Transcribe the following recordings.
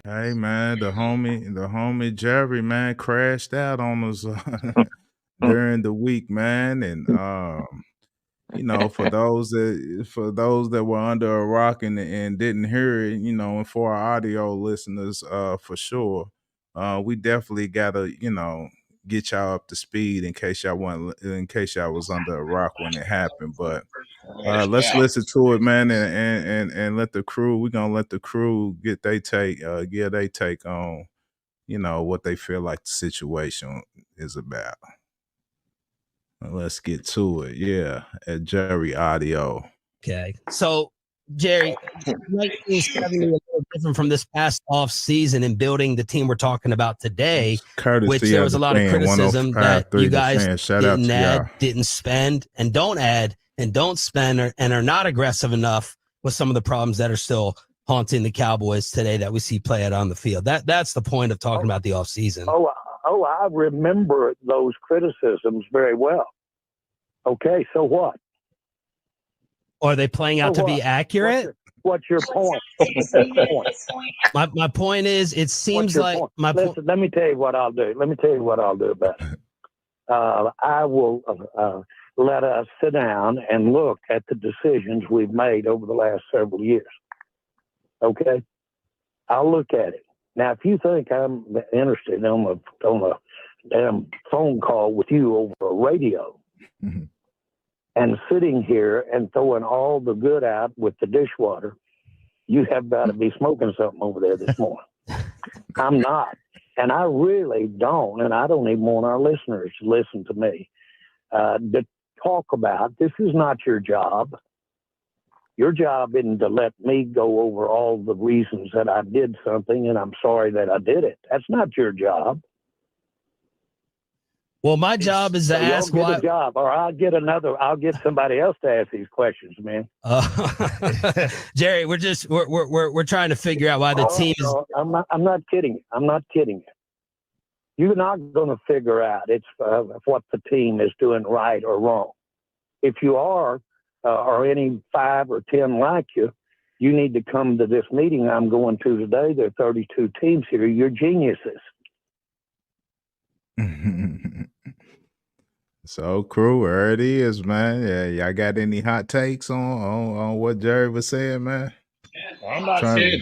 Hey man, the homie Jerry man crashed out on us during the week, man, and for those that were under a rock and didn't hear it, and for our audio listeners, for sure, we definitely gotta get y'all up to speed in case y'all was under a rock when it happened, but. Let's listen to it, man, and let the crew. We're gonna let the crew give they take on, what they feel like the situation is about. Let's get to it. Yeah, at Jerry Audio. Okay. So, Jerry, 1970 a little different from this past off season in building the team we're talking about today, which Courtesy there of was the a lot of fan, criticism that you 105.3 The guys Fan. Shout out didn't to add, y'all. didn't spend, and don't add, and don't spend, and are not aggressive enough with some of the problems that are still haunting the Cowboys today that we see play out on the field. That's the point of talking about the off season. I remember those criticisms very well. Okay, so what? Are they playing out to be accurate? What's your point? My point is, it seems like Listen, let me tell you what I'll do. Let me tell you what I'll do about it. I will let us sit down and look at the decisions we've made over the last several years. Okay, I'll look at it. Now, if you think I'm interested on a damn phone call with you over a radio, and sitting here and throwing all the good out with the dishwater, you have got to be smoking something over there this morning. I'm not. And I really don't. And I don't even want our listeners to listen to me. To talk about, this is not your job. Your job isn't to let me go over all the reasons that I did something and I'm sorry that I did it. That's not your job. Well, my job is to ask why. Job, or I'll get somebody else to ask these questions, man. Jerry, we're trying to figure out why the team is. I'm not kidding. I'm not kidding you. You're not going to figure out what the team is doing right or wrong. If you are, or any 5 or 10 like you need to come to this meeting I'm going to today. There are 32 teams here. You're geniuses. So, crew, there it is, man. Yeah, y'all got any hot takes on what Jerry was saying, man? I'm not saying.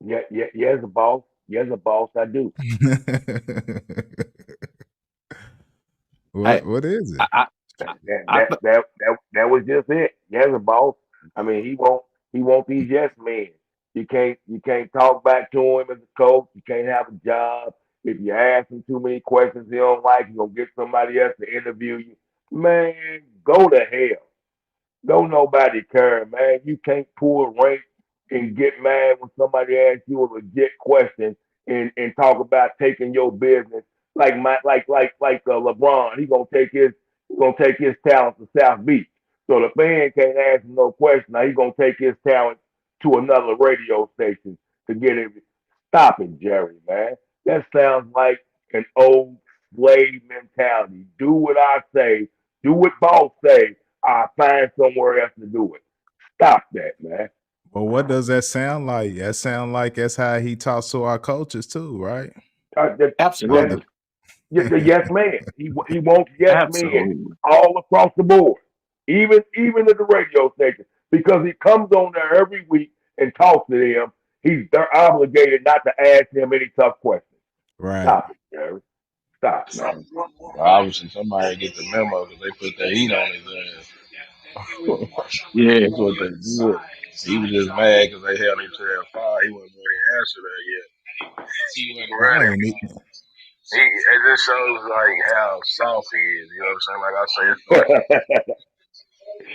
Yes, boss. Yes, boss. I do. What is it? That was just it. Yes, boss. I mean, he won't these yes men. You can't talk back to him as a coach. You can't have a job. If you ask him too many questions he don't like, he's gonna get somebody else to interview you. Man, go to hell. Don't nobody care, man. You can't pull rank and get mad when somebody asks you a legit question and talk about taking your business. LeBron, he gonna take his talent to South Beach. So the fan can't ask him no question. Now he's gonna take his talent to another radio station to get it. Stop it, Jerry, man. That sounds like an old slave mentality. Do what I say. Do what boss say. I find somewhere else to do it. Stop that, man. Well, what does that sound like? That sound like that's how he talks to our coaches too, right? Absolutely. The yes man. He wants yes men all across the board, even at the radio station, because he comes on there every week and talks to them. They're obligated not to ask him any tough questions. Right. Stop it, Jerry. Stop. Man. Obviously, somebody get the memo because they put the heat on his ass. Yeah, that's what they did. He was just mad because they held him to that fire. He wasn't ready to answer that yet. He wasn't ready. It just shows like how soft he is. You know what I'm saying? Like I say, it's like,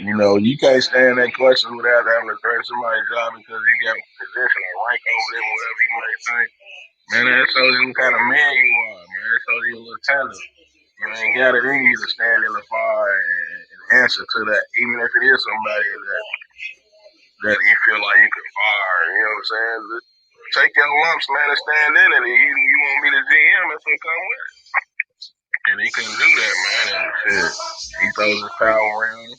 you can't stand that question without having to threaten somebody's job because you got position or rank over them, whatever you may think. Man, that shows you what kind of man you are, man. That shows you a little talent. You ain't got it in you to stand in the fire and answer to that, even if it is somebody that you feel like you can fire. You know what I'm saying? Take your lumps, man, and stand in it. And you want to be the GM, that's what come with it. And he couldn't do that, man. And shit, he throws his power around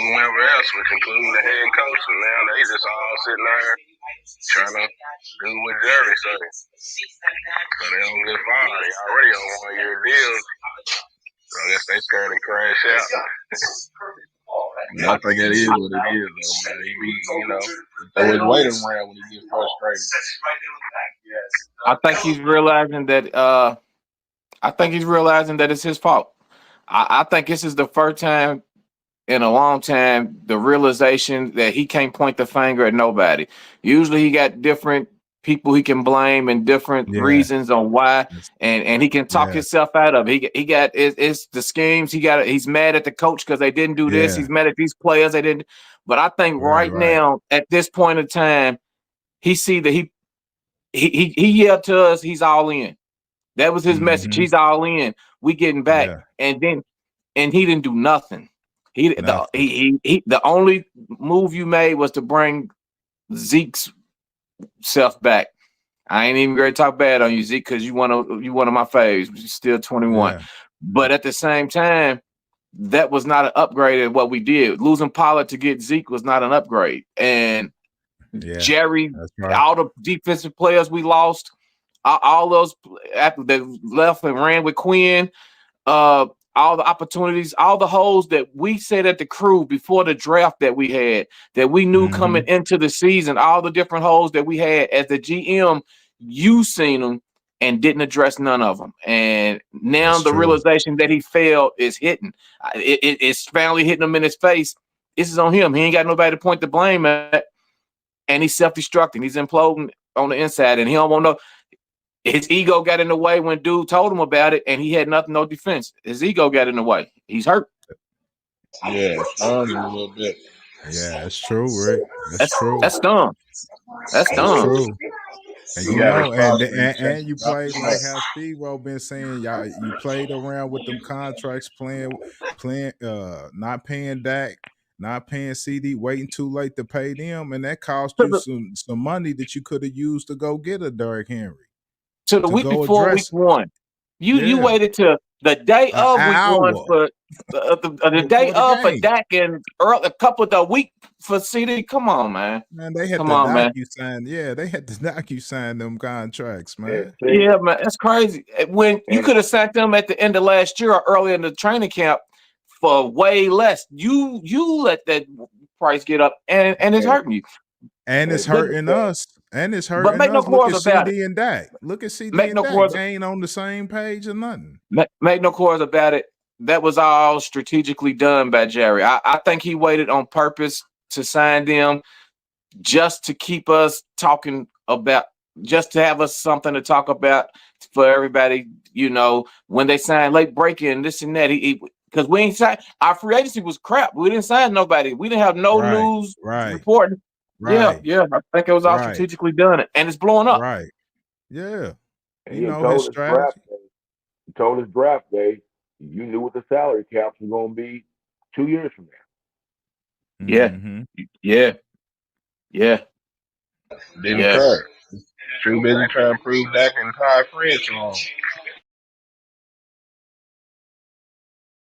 whomever else, which including the head coach. And now they just all sitting there trying to do what Jerry said. So they don't get fired. They already on 1 year deals. So I guess they scared to crash out. I think it is what it is, though, man. He be, throw his weight around when he gets frustrated. I think he's realizing that it's his fault. I think this is the first time in a long time the realization that he can't point the finger at nobody. Usually he got different people he can blame and different reasons on why, and he can talk himself out of it. He got it's the schemes. He's mad at the coach because they didn't do this. He's mad at these players they didn't. But I think right now at this point in time, he see that he yelled to us. He's all in. That was his message. He's all in. We getting back, and he didn't do nothing. The only move you made was to bring Zeke's self back. I ain't even going to talk bad on you, Zeke, because you one of my faves. You're still 21, but at the same time, that was not an upgrade at what we did. Losing Pollard to get Zeke was not an upgrade, and Jerry, all the defensive players we lost, all those after they left and ran with Quinn. All the opportunities, all the holes that we said at the crew before the draft that we had, that we knew coming into the season, all the different holes that we had as the GM, you seen them and didn't address none of them. And now the realization that he failed is hitting. It's finally hitting him in his face. This is on him. He ain't got nobody to point the blame at. And he's self-destructing. He's imploding on the inside, and he don't want no. His ego got in the way when dude told him about it, and he had no defense. His ego got in the way. He's hurt. Yeah, stunned a little bit. Yeah, that's true, Rick. That's true. That's dumb. That's dumb. True. And you played like how Steve-O been saying, y'all. You played around with them contracts, playing, not paying Dak, not paying CD, waiting too late to pay them, and that cost you some money that you could have used to go get a Derrick Henry. To the week before week one. You waited to the day of week one for the day of for Dak and a couple of the week for CD. Come on, man. Man, they had to knock you sign. Yeah, they had to knock you sign them contracts, man. Yeah, man, that's crazy. When you could have signed them at the end of last year or early in the training camp for way less. You let that price get up, and it's hurting you. And it's hurting us. And it's hurting make us. No Look at about CD it. and Dak. Look at CD and Dak. They ain't on the same page or nothing. Make no quarters about it. That was all strategically done by Jerry. I think he waited on purpose to sign them just to keep us talking about, just to have us something to talk about for everybody, when they signed late breaking this and that. Because we ain't signed, our free agency was crap. We didn't sign nobody. We didn't have no news reporting. Right. Yeah. I think it was all strategically done, and it's blowing up. Right. Yeah. He told his draft day, you knew what the salary caps was going to be 2 years from now. Yeah. Didn't care. Too busy trying to prove Dak and Ty French wrong.